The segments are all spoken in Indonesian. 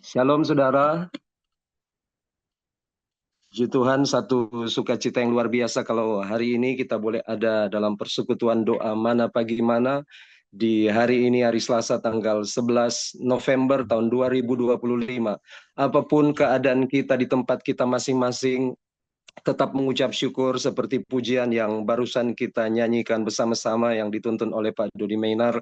Shalom saudara, puji Tuhan, satu sukacita yang luar biasa kalau hari ini kita boleh ada dalam persekutuan doa mana pagi mana di hari ini, hari Selasa tanggal 11 November tahun 2025. Apapun keadaan kita di tempat kita masing-masing, tetap mengucap syukur seperti pujian yang barusan kita nyanyikan bersama-sama yang dituntun oleh Pak Dodi Meinar.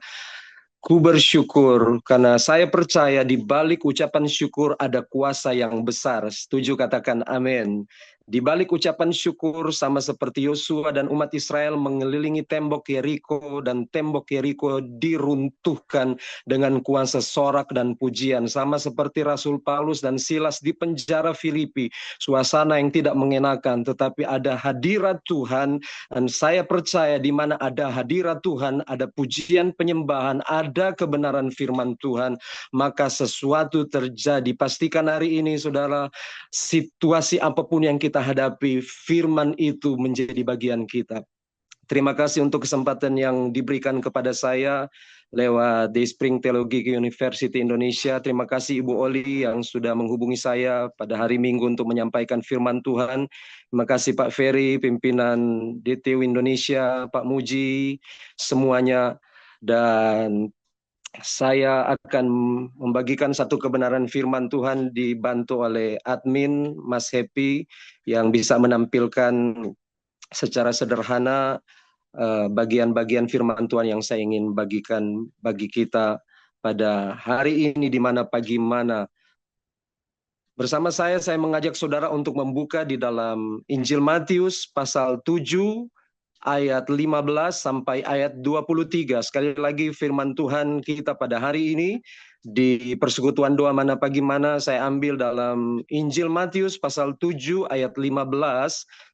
Ku bersyukur karena saya percaya di balik ucapan syukur ada kuasa yang besar. Setuju, katakan amin. Di balik ucapan syukur sama seperti Yosua dan umat Israel mengelilingi tembok Yeriko dan tembok Yeriko diruntuhkan dengan kuasa sorak dan pujian. Sama seperti Rasul Paulus dan Silas di penjara Filipi. Suasana yang tidak mengenakan tetapi ada hadirat Tuhan. Dan saya percaya di mana ada hadirat Tuhan, ada pujian penyembahan, ada kebenaran firman Tuhan, maka sesuatu terjadi. Pastikan hari ini saudara, situasi apapun yang kita hadapi, firman itu menjadi bagian kita. Terima kasih untuk kesempatan yang diberikan kepada saya lewat Dayspring Theological University Indonesia. Terima kasih Ibu Oli yang sudah menghubungi saya pada hari Minggu untuk menyampaikan firman Tuhan. Terima kasih Pak Ferry, pimpinan DTU Indonesia, Pak Muji, semuanya. Dan saya akan membagikan satu kebenaran firman Tuhan dibantu oleh admin Mas Happy yang bisa menampilkan secara sederhana bagian-bagian firman Tuhan yang saya ingin bagikan bagi kita pada hari ini di mana pagi mana. Bersama saya mengajak saudara untuk membuka di dalam Injil Matius pasal 7 ayat 15 sampai ayat 23. Sekali lagi firman Tuhan kita pada hari ini di persekutuan doa mana pagi mana saya ambil dalam Injil Matius pasal 7 ayat 15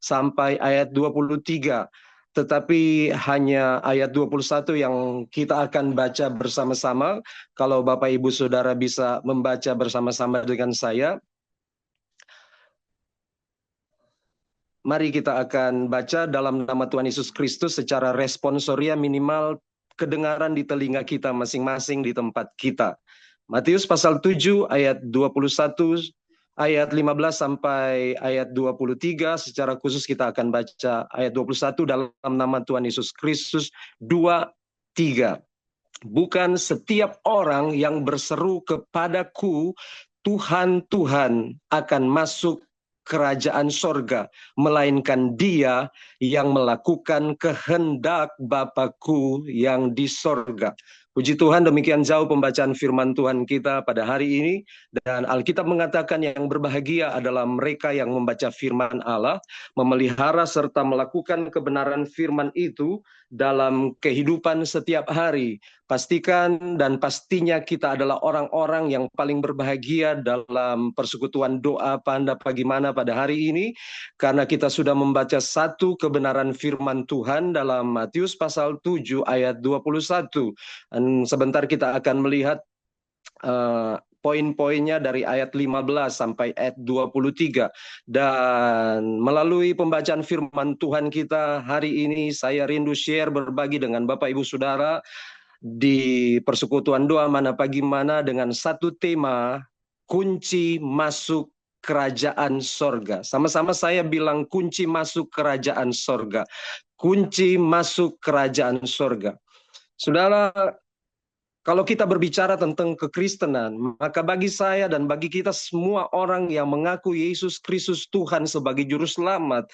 sampai ayat 23. Tetapi hanya ayat 21 yang kita akan baca bersama-sama. Kalau Bapak Ibu Saudara bisa membaca bersama-sama dengan saya, mari kita akan baca dalam nama Tuhan Yesus Kristus secara responsoria, minimal kedengaran di telinga kita masing-masing di tempat kita. Matius pasal 7 ayat 21, ayat 15 sampai ayat 23, secara khusus kita akan baca ayat 21 dalam nama Tuhan Yesus Kristus. 2, 3. Bukan setiap orang yang berseru kepadaku, Tuhan, Tuhan, akan masuk kerajaan sorga, melainkan dia yang melakukan kehendak Bapa-Ku yang di sorga. Puji Tuhan, demikian jauh pembacaan firman Tuhan kita pada hari ini. Dan Alkitab mengatakan yang berbahagia adalah mereka yang membaca firman Allah, memelihara serta melakukan kebenaran firman itu dalam kehidupan setiap hari. Pastikan dan pastinya kita adalah orang-orang yang paling berbahagia dalam persekutuan doa Panda pagi mana pada hari ini, karena kita sudah membaca satu kebenaran firman Tuhan dalam Matius pasal 7 ayat 21. Dan sebentar kita akan melihat poin-poinnya dari ayat 15 sampai ayat 23. Dan melalui pembacaan firman Tuhan kita hari ini, saya rindu share berbagi dengan Bapak Ibu Saudara di persekutuan doa mana pagi mana dengan satu tema, kunci masuk kerajaan sorga. Sama-sama saya bilang kunci masuk kerajaan sorga. Kunci masuk kerajaan sorga. Saudara, kalau kita berbicara tentang kekristenan, maka bagi saya dan bagi kita semua orang yang mengaku Yesus Kristus Tuhan sebagai juru selamat,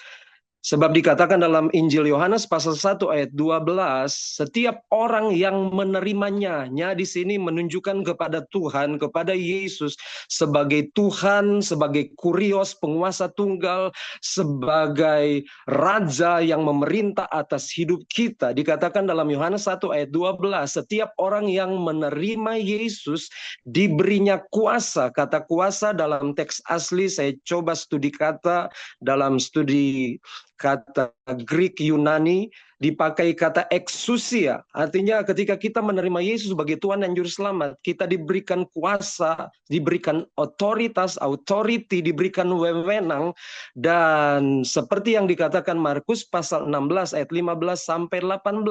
sebab dikatakan dalam Injil Yohanes pasal 1 ayat 12, setiap orang yang menerimanya, di sini menunjukkan kepada Tuhan, kepada Yesus sebagai Tuhan, sebagai kurios, penguasa tunggal, sebagai raja yang memerintah atas hidup kita. Dikatakan dalam Yohanes 1 ayat 12, setiap orang yang menerima Yesus diberinya kuasa. Kata kuasa dalam teks asli, saya coba studi kata dalam studi kata Greek Yunani, dipakai kata exousia, artinya ketika kita menerima Yesus sebagai Tuhan dan Juru Selamat, kita diberikan kuasa, diberikan otoritas, authority, diberikan wewenang, dan seperti yang dikatakan Markus pasal 16 ayat 15 sampai 18,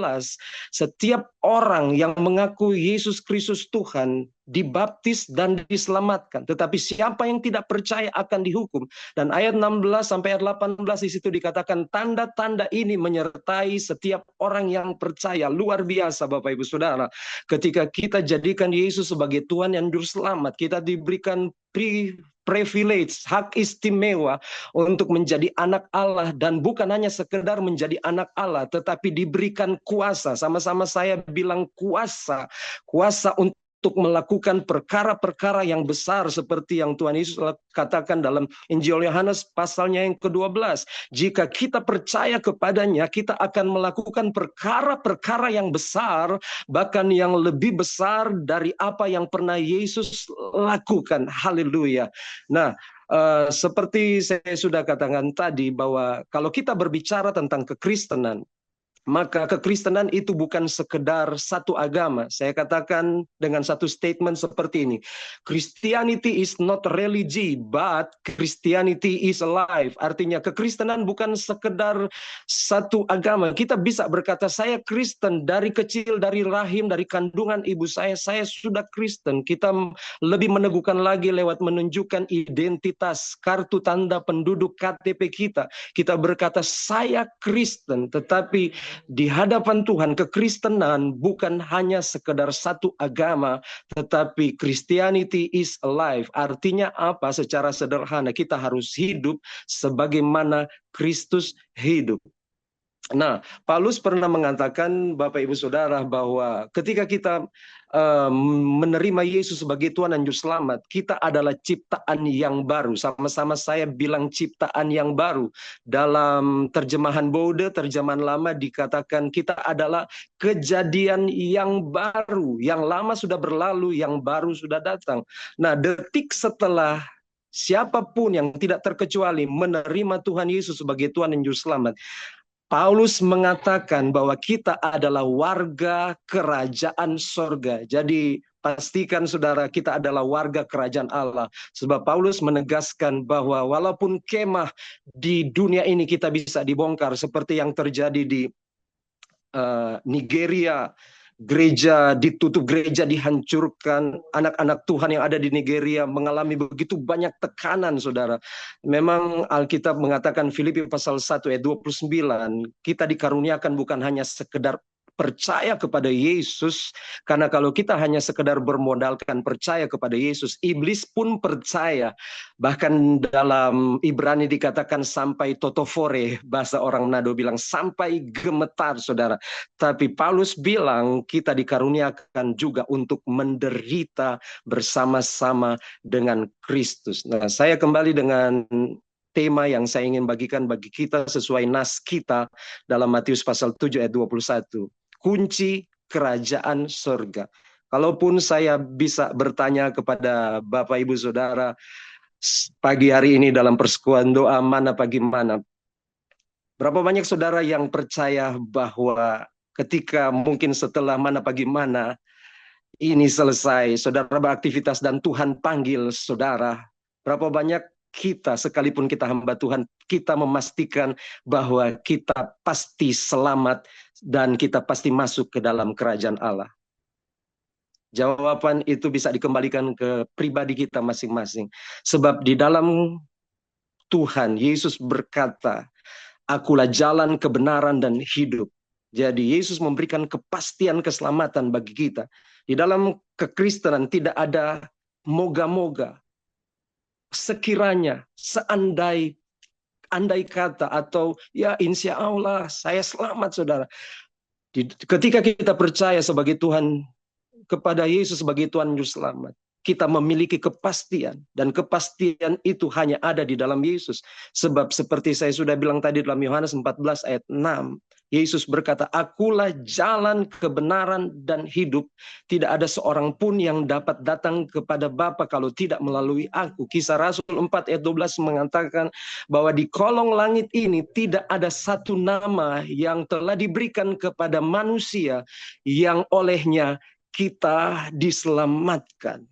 setiap orang yang mengaku Yesus Kristus Tuhan dibaptis dan diselamatkan, tetapi siapa yang tidak percaya akan dihukum. Dan ayat 16 sampai ayat 18 di situ dikatakan tanda-tanda ini menyertai setiap orang yang percaya. Luar biasa Bapak Ibu Saudara. Ketika kita jadikan Yesus sebagai Tuhan dan Juru Selamat, kita diberikan privilege, hak istimewa untuk menjadi anak Allah, dan bukan hanya sekedar menjadi anak Allah, tetapi diberikan kuasa. Sama-sama saya bilang kuasa untuk melakukan perkara-perkara yang besar seperti yang Tuhan Yesus katakan dalam Injil Yohanes pasalnya yang ke-12. Jika kita percaya kepadanya, kita akan melakukan perkara-perkara yang besar, bahkan yang lebih besar dari apa yang pernah Yesus lakukan. Haleluya. Nah, seperti saya sudah katakan tadi, bahwa kalau kita berbicara tentang kekristenan, maka kekristenan itu bukan sekedar satu agama. Saya katakan dengan satu statement seperti ini. Christianity is not religion, but Christianity is alive. Artinya kekristenan bukan sekedar satu agama. Kita bisa berkata, saya Kristen dari kecil, dari rahim, dari kandungan ibu saya sudah Kristen. Kita lebih meneguhkan lagi lewat menunjukkan identitas, kartu tanda penduduk KTP kita. Kita berkata, saya Kristen, tetapi di hadapan Tuhan, kekristenan bukan hanya sekedar satu agama, tetapi Christianity is alive. Artinya apa? Secara sederhana, kita harus hidup sebagaimana Kristus hidup. Nah, Paulus pernah mengatakan, Bapak Ibu Saudara, bahwa ketika kita menerima Yesus sebagai Tuhan dan Juru Selamat, kita adalah ciptaan yang baru. Sama-sama saya bilang ciptaan yang baru. Dalam terjemahan Bode, terjemahan lama, dikatakan kita adalah kejadian yang baru. Yang lama sudah berlalu, yang baru sudah datang. Nah, detik setelah siapapun yang tidak terkecuali menerima Tuhan Yesus sebagai Tuhan dan Juru Selamat, Paulus mengatakan bahwa kita adalah warga kerajaan sorga. Jadi pastikan saudara, kita adalah warga kerajaan Allah. Sebab Paulus menegaskan bahwa walaupun kemah di dunia ini kita bisa dibongkar, seperti yang terjadi di Nigeria, gereja ditutup, gereja dihancurkan, anak-anak Tuhan yang ada di Nigeria mengalami begitu banyak tekanan, saudara. Memang Alkitab mengatakan Filipi pasal 1 ayat 29, kita dikaruniakan bukan hanya sekedar percaya kepada Yesus, karena kalau kita hanya sekedar bermodalkan percaya kepada Yesus, iblis pun percaya. Bahkan dalam Ibrani dikatakan sampai totofore, bahasa orang Manado bilang sampai gemetar, saudara. Tapi Paulus bilang kita dikaruniakan juga untuk menderita bersama-sama dengan Kristus. Nah, saya kembali dengan tema yang saya ingin bagikan bagi kita sesuai nas kita dalam Matius pasal 7 ayat 21. Kunci kerajaan surga. Kalaupun saya bisa bertanya kepada Bapak Ibu Saudara pagi hari ini dalam persekutuan doa mana pagi mana, berapa banyak saudara yang percaya bahwa ketika mungkin setelah mana pagi mana ini selesai, saudara beraktivitas dan Tuhan panggil saudara, berapa banyak kita sekalipun kita hamba Tuhan, kita memastikan bahwa kita pasti selamat dan kita pasti masuk ke dalam kerajaan Allah? Jawaban itu bisa dikembalikan ke pribadi kita masing-masing. Sebab di dalam Tuhan, Yesus berkata, akulah jalan, kebenaran, dan hidup. Jadi Yesus memberikan kepastian keselamatan bagi kita. Di dalam kekristenan tidak ada moga-moga. Sekiranya, seandai kata, atau ya insya Allah saya selamat, saudara. Ketika kita percaya sebagai Tuhan, kepada Yesus sebagai Tuhan Juru Selamat, kita memiliki kepastian, dan kepastian itu hanya ada di dalam Yesus. Sebab seperti saya sudah bilang tadi dalam Yohanes 14 ayat 6, Yesus berkata, "Akulah jalan, kebenaran, dan hidup. Tidak ada seorang pun yang dapat datang kepada Bapa kalau tidak melalui aku." Kisah Rasul 4 ayat 12 mengatakan bahwa di kolong langit ini tidak ada satu nama yang telah diberikan kepada manusia yang olehnya kita diselamatkan.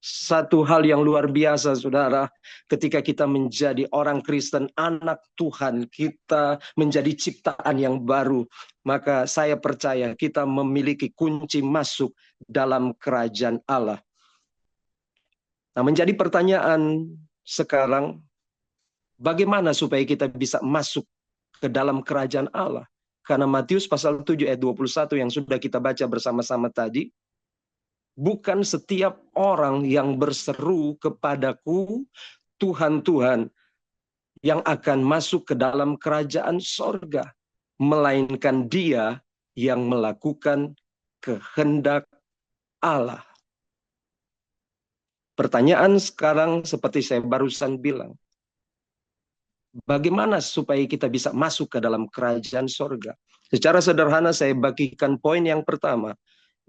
Satu hal yang luar biasa, saudara, ketika kita menjadi orang Kristen, anak Tuhan, kita menjadi ciptaan yang baru, maka saya percaya kita memiliki kunci masuk dalam kerajaan Allah. Nah, menjadi pertanyaan sekarang, bagaimana supaya kita bisa masuk ke dalam kerajaan Allah? Karena Matius pasal 7 ayat 21 yang sudah kita baca bersama-sama tadi, bukan setiap orang yang berseru kepadaku, Tuhan, Tuhan, yang akan masuk ke dalam kerajaan sorga, melainkan dia yang melakukan kehendak Allah. Pertanyaan sekarang seperti saya barusan bilang, bagaimana supaya kita bisa masuk ke dalam kerajaan sorga? Secara sederhana saya bagikan poin yang pertama.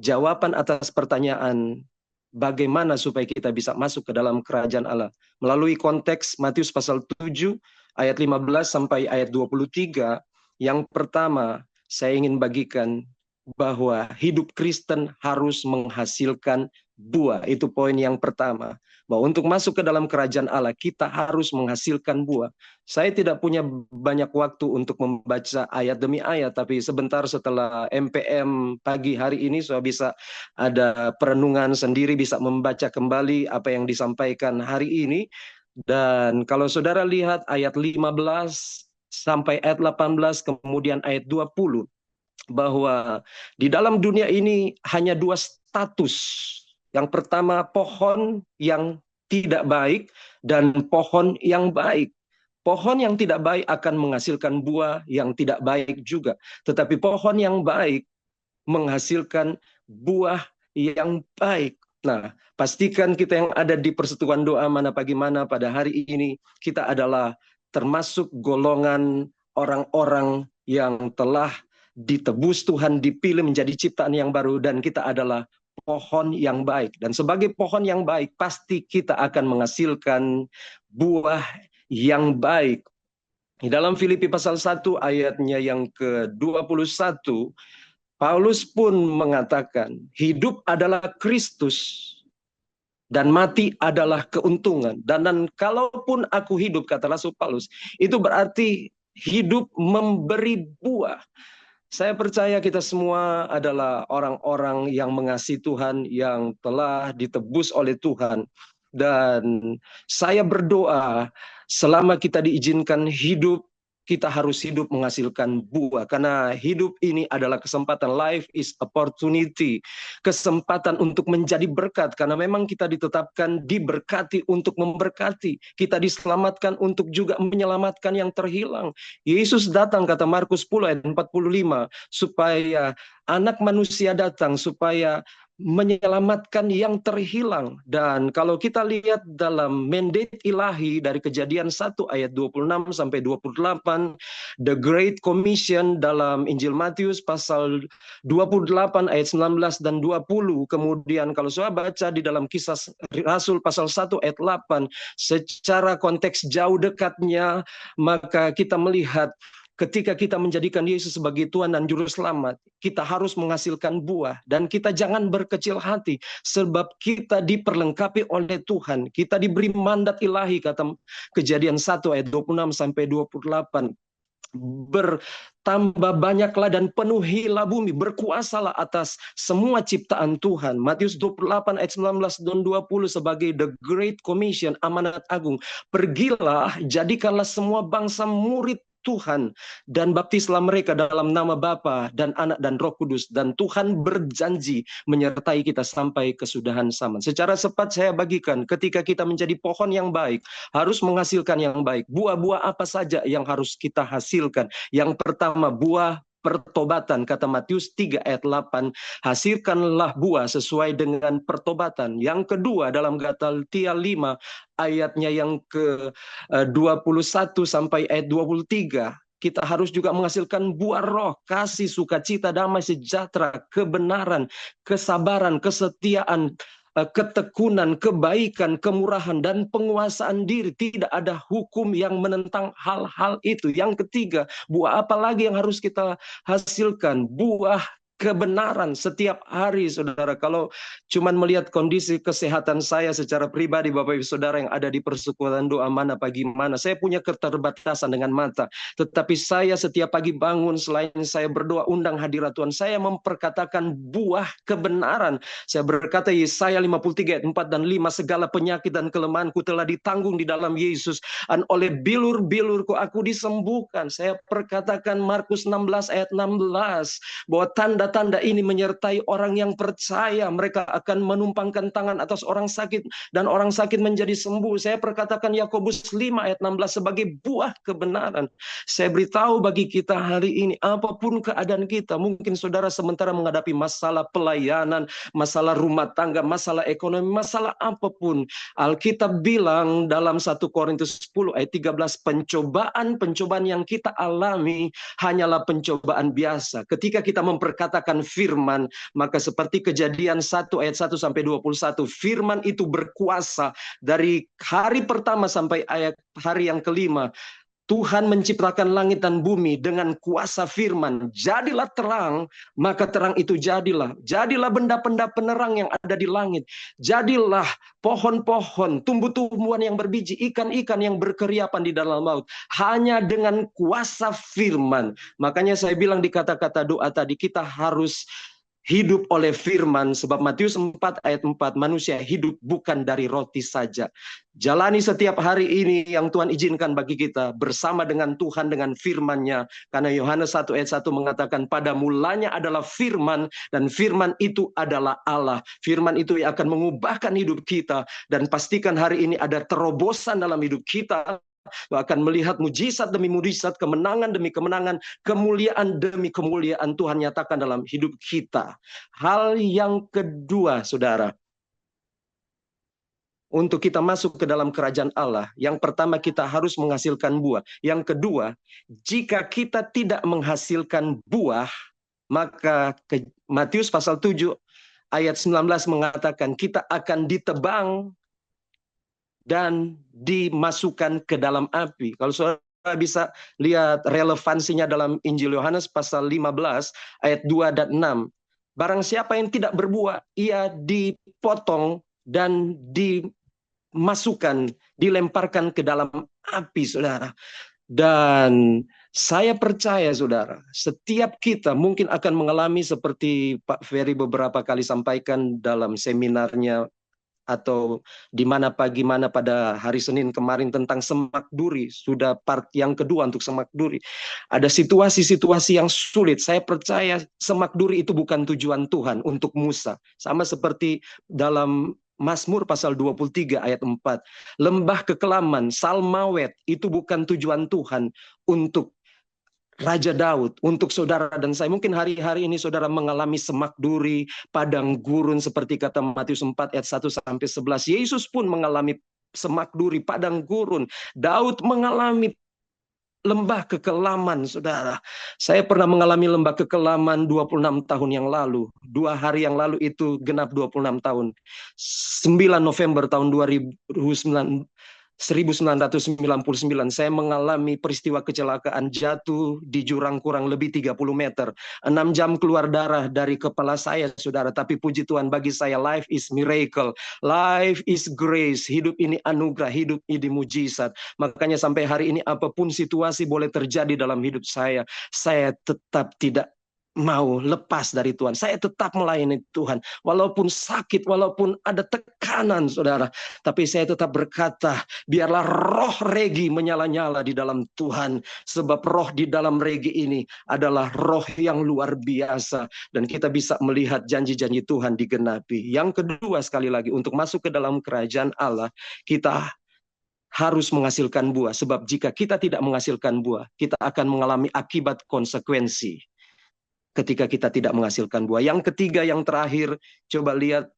Jawaban atas pertanyaan bagaimana supaya kita bisa masuk ke dalam kerajaan Allah melalui konteks Matius pasal 7 ayat 15 sampai ayat 23. Yang pertama, saya ingin bagikan bahwa hidup Kristen harus menghasilkan buah. Itu poin yang pertama. Bahwa untuk masuk ke dalam kerajaan Allah, kita harus menghasilkan buah. Saya tidak punya banyak waktu untuk membaca ayat demi ayat, tapi sebentar setelah MPM pagi hari ini, saya bisa ada perenungan sendiri, bisa membaca kembali apa yang disampaikan hari ini. Dan kalau saudara lihat ayat 15 sampai ayat 18, kemudian ayat 20, bahwa di dalam dunia ini hanya dua status. Yang pertama, pohon yang tidak baik dan pohon yang baik. Pohon yang tidak baik akan menghasilkan buah yang tidak baik juga. Tetapi pohon yang baik menghasilkan buah yang baik. Nah, pastikan kita yang ada di persekutuan doa mana pagi mana pada hari ini, kita adalah termasuk golongan orang-orang yang telah ditebus Tuhan, dipilih menjadi ciptaan yang baru, dan kita adalah pohon yang baik. Dan sebagai pohon yang baik, pasti kita akan menghasilkan buah yang baik. Di dalam Filipi pasal 1 ayatnya yang ke-21, Paulus pun mengatakan, hidup adalah Kristus dan mati adalah keuntungan. Dan kalaupun aku hidup, kata Rasul Paulus, itu berarti hidup memberi buah. Saya percaya kita semua adalah orang-orang yang mengasihi Tuhan, yang telah ditebus oleh Tuhan. Dan saya berdoa selama kita diizinkan hidup, kita harus hidup menghasilkan buah. Karena hidup ini adalah kesempatan, life is opportunity. Kesempatan untuk menjadi berkat. Karena memang kita ditetapkan diberkati untuk memberkati. Kita diselamatkan untuk juga menyelamatkan yang terhilang. Yesus datang, kata Markus 10 ayat 45, supaya anak manusia datang, supaya menyelamatkan yang terhilang. Dan kalau kita lihat dalam mandate ilahi dari Kejadian 1 ayat 26 sampai 28, the Great Commission dalam Injil Matius pasal 28 ayat 19 dan 20, kemudian kalau saya baca di dalam Kisah Rasul pasal 1 ayat 8, secara konteks jauh dekatnya, maka kita melihat ketika kita menjadikan Yesus sebagai Tuhan dan Juru Selamat, kita harus menghasilkan buah. Dan kita jangan berkecil hati, sebab kita diperlengkapi oleh Tuhan. Kita diberi mandat ilahi, kata Kejadian 1 ayat 26 sampai 28. Bertambah banyaklah dan penuhilah bumi, berkuasalah atas semua ciptaan Tuhan. Matius 28 ayat 19 dan 20 sebagai the Great Commission, amanat agung. Pergilah, jadikanlah semua bangsa murid Tuhan, dan baptislah mereka dalam nama Bapa dan Anak dan Roh Kudus, dan Tuhan berjanji menyertai kita sampai kesudahan zaman. Secara cepat saya bagikan, ketika kita menjadi pohon yang baik, harus menghasilkan yang baik. Buah-buah apa saja yang harus kita hasilkan? Yang pertama, buah pertobatan, kata Matius 3 ayat 8, hasilkanlah buah sesuai dengan pertobatan. Yang kedua, dalam Galatia 5 ayatnya yang ke 21 sampai ayat 23, kita harus juga menghasilkan buah roh, kasih, sukacita, damai, sejahtera, kebenaran, kesabaran, kesetiaan, ketekunan, kebaikan, kemurahan, dan penguasaan diri. Tidak ada hukum yang menentang hal-hal itu. Yang ketiga, buah apa lagi yang harus kita hasilkan? Buah kebenaran setiap hari, saudara. Kalau cuman melihat kondisi kesehatan saya secara pribadi, Bapak Ibu Saudara yang ada di persekutuan doa mana pagi mana, saya punya keterbatasan dengan mata. Tetapi saya setiap pagi bangun, selain saya berdoa undang hadirat Tuhan, saya memperkatakan buah kebenaran. Saya berkata Yesaya 53 ayat 4 dan 5, segala penyakit dan kelemahanku telah ditanggung di dalam Yesus, dan oleh bilur-bilurku aku disembuhkan. Saya perkatakan Markus 16 ayat 16, bahwa tanda-tanda ini menyertai orang yang percaya. Mereka akan menumpangkan tangan atas orang sakit dan orang sakit menjadi sembuh. Saya perkatakan Yakobus 5 ayat 16 sebagai buah kebenaran. Saya beritahu bagi kita hari ini, apapun keadaan kita, mungkin saudara sementara menghadapi masalah pelayanan, masalah rumah tangga, masalah ekonomi, masalah apapun. Alkitab bilang dalam 1 Korintus 10 ayat 13, pencobaan-pencobaan yang kita alami hanyalah pencobaan biasa. Ketika kita memperkatakan firman, maka seperti Kejadian 1 ayat 1 sampai 21, firman itu berkuasa dari hari pertama sampai hari yang kelima. Tuhan menciptakan langit dan bumi dengan kuasa firman. Jadilah terang, maka terang itu jadilah. Jadilah benda-benda penerang yang ada di langit. Jadilah pohon-pohon, tumbuh-tumbuhan yang berbiji, ikan-ikan yang berkeriapan di dalam laut. Hanya dengan kuasa firman. Makanya saya bilang di kata-kata doa tadi, kita harus hidup oleh firman, sebab Matius 4 ayat 4, manusia hidup bukan dari roti saja. Jalani setiap hari ini yang Tuhan izinkan bagi kita bersama dengan Tuhan, dengan firman-Nya. Karena Yohanes 1 ayat 1 mengatakan, pada mulanya adalah firman, dan firman itu adalah Allah. Firman itu yang akan mengubahkan hidup kita, dan pastikan hari ini ada terobosan dalam hidup kita. Akan melihat mujizat demi mujizat, kemenangan demi kemenangan, kemuliaan demi kemuliaan Tuhan nyatakan dalam hidup kita. Hal yang kedua, saudara, untuk kita masuk ke dalam kerajaan Allah, yang pertama kita harus menghasilkan buah. Yang kedua, jika kita tidak menghasilkan buah, maka Matius pasal 7 ayat 19 mengatakan kita akan ditebang dan dimasukkan ke dalam api. Kalau saudara bisa lihat relevansinya dalam Injil Yohanes pasal 15 ayat 2 dan 6. Barang siapa yang tidak berbuah, ia dipotong dan dimasukkan, dilemparkan ke dalam api, saudara. Dan saya percaya, saudara, setiap kita mungkin akan mengalami seperti Pak Ferry beberapa kali sampaikan dalam seminarnya, atau di mana pagi mana pada hari Senin kemarin tentang semak duri, sudah part yang kedua untuk semak duri. Ada situasi-situasi yang sulit. Saya percaya semak duri itu bukan tujuan Tuhan untuk Musa. Sama seperti dalam Mazmur pasal 23 ayat 4. Lembah kekelaman, salmawet itu bukan tujuan Tuhan untuk Raja Daud, untuk saudara dan saya. Mungkin hari-hari ini saudara mengalami semak duri, padang gurun seperti kata Matius 4 ayat 1 sampai 11. Yesus pun mengalami semak duri, padang gurun. Daud mengalami lembah kekelaman, saudara. Saya pernah mengalami lembah kekelaman 26 tahun yang lalu. 2 hari yang lalu itu genap 26 tahun. 9 November tahun 1999 saya mengalami peristiwa kecelakaan, jatuh di jurang kurang lebih 30 meter. 6 jam keluar darah dari kepala saya, saudara. Tapi puji Tuhan, bagi saya life is miracle. Life is grace. Hidup ini anugerah, hidup ini mujizat. Makanya sampai hari ini apapun situasi boleh terjadi dalam hidup saya tetap tidak mau lepas dari Tuhan. Saya tetap melayani Tuhan. Walaupun sakit, walaupun ada tekanan, saudara. Tapi saya tetap berkata, biarlah roh regi menyala-nyala di dalam Tuhan. Sebab roh di dalam regi ini adalah roh yang luar biasa. Dan kita bisa melihat janji-janji Tuhan digenapi. Yang kedua, sekali lagi, untuk masuk ke dalam kerajaan Allah, kita harus menghasilkan buah. Sebab jika kita tidak menghasilkan buah, kita akan mengalami akibat konsekuensi ketika kita tidak menghasilkan buah. Yang ketiga, yang terakhir, coba lihat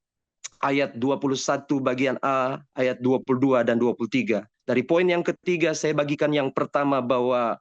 ayat 21 bagian A, ayat 22 dan 23. Dari poin yang ketiga, saya bagikan yang pertama bahwa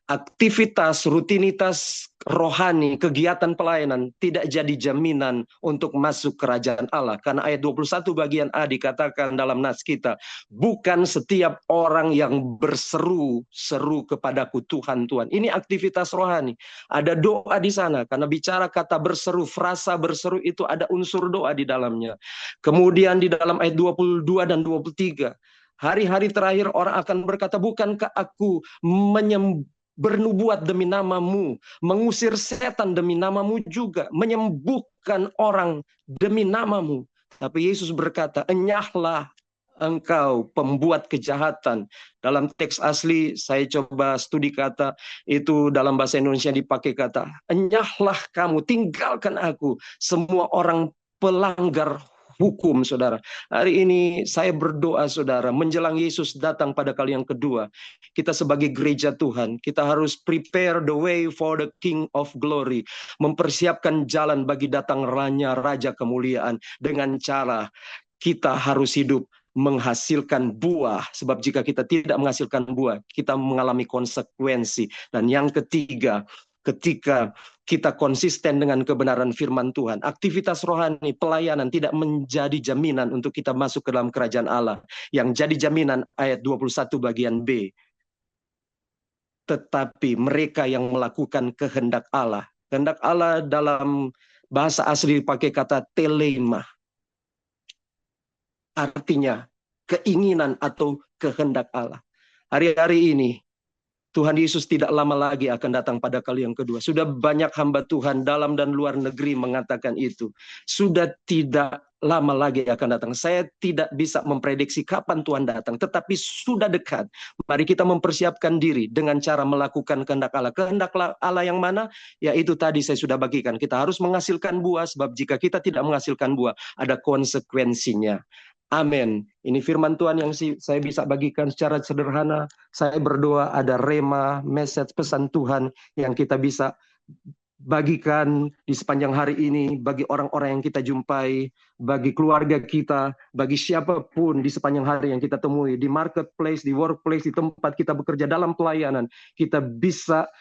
aktivitas, rutinitas rohani, kegiatan pelayanan tidak jadi jaminan untuk masuk kerajaan Allah. Karena ayat 21 bagian A dikatakan dalam nas kita, bukan setiap orang yang berseru-seru kepadaku Tuhan, Tuhan. Ini aktivitas rohani. Ada doa di sana, karena bicara kata berseru, frasa berseru itu ada unsur doa di dalamnya. Kemudian di dalam ayat 22 dan 23, hari-hari terakhir orang akan berkata, bukankah aku bernubuat demi namamu, mengusir setan demi namamu juga, menyembuhkan orang demi namamu. Tapi Yesus berkata, enyahlah engkau pembuat kejahatan. Dalam teks asli, saya coba studi kata, itu dalam bahasa Indonesia dipakai kata, enyahlah kamu, tinggalkan aku, semua orang pelanggar hukum, saudara. Hari ini saya berdoa, saudara, menjelang Yesus datang pada kali yang kedua. Kita sebagai gereja Tuhan, kita harus prepare the way for the King of Glory. Mempersiapkan jalan bagi datang Raja kemuliaan dengan cara kita harus hidup menghasilkan buah. Sebab jika kita tidak menghasilkan buah, kita mengalami konsekuensi. Dan yang ketiga, ketika kita konsisten dengan kebenaran firman Tuhan, aktivitas rohani, pelayanan tidak menjadi jaminan untuk kita masuk ke dalam kerajaan Allah. Yang jadi jaminan ayat 21 bagian B. Tetapi mereka yang melakukan kehendak Allah. Kehendak Allah dalam bahasa asli dipakai kata telema. Artinya keinginan atau kehendak Allah. Hari-hari ini Tuhan Yesus tidak lama lagi akan datang pada kali yang kedua. Sudah banyak hamba Tuhan dalam dan luar negeri mengatakan itu. Sudah tidak lama lagi akan datang. Saya tidak bisa memprediksi kapan Tuhan datang, tetapi sudah dekat. Mari kita mempersiapkan diri dengan cara melakukan kehendak Allah. Kehendak Allah yang mana? Yaitu tadi saya sudah bagikan. Kita harus menghasilkan buah, sebab jika kita tidak menghasilkan buah, ada konsekuensinya. Amin. Ini firman Tuhan yang saya bisa bagikan secara sederhana. Saya berdoa ada rema, message, pesan Tuhan yang kita bisa bagikan di sepanjang hari ini bagi orang-orang yang kita jumpai, bagi keluarga kita, bagi siapapun di sepanjang hari yang kita temui, di marketplace, di workplace, di tempat kita bekerja, dalam pelayanan, kita bisa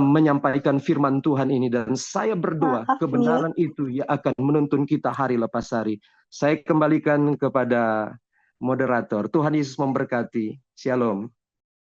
menyampaikan firman Tuhan ini. Dan saya berdoa kebenaran itu ya akan menuntun kita hari lepas hari. Saya kembalikan kepada moderator. Tuhan Yesus memberkati. Shalom.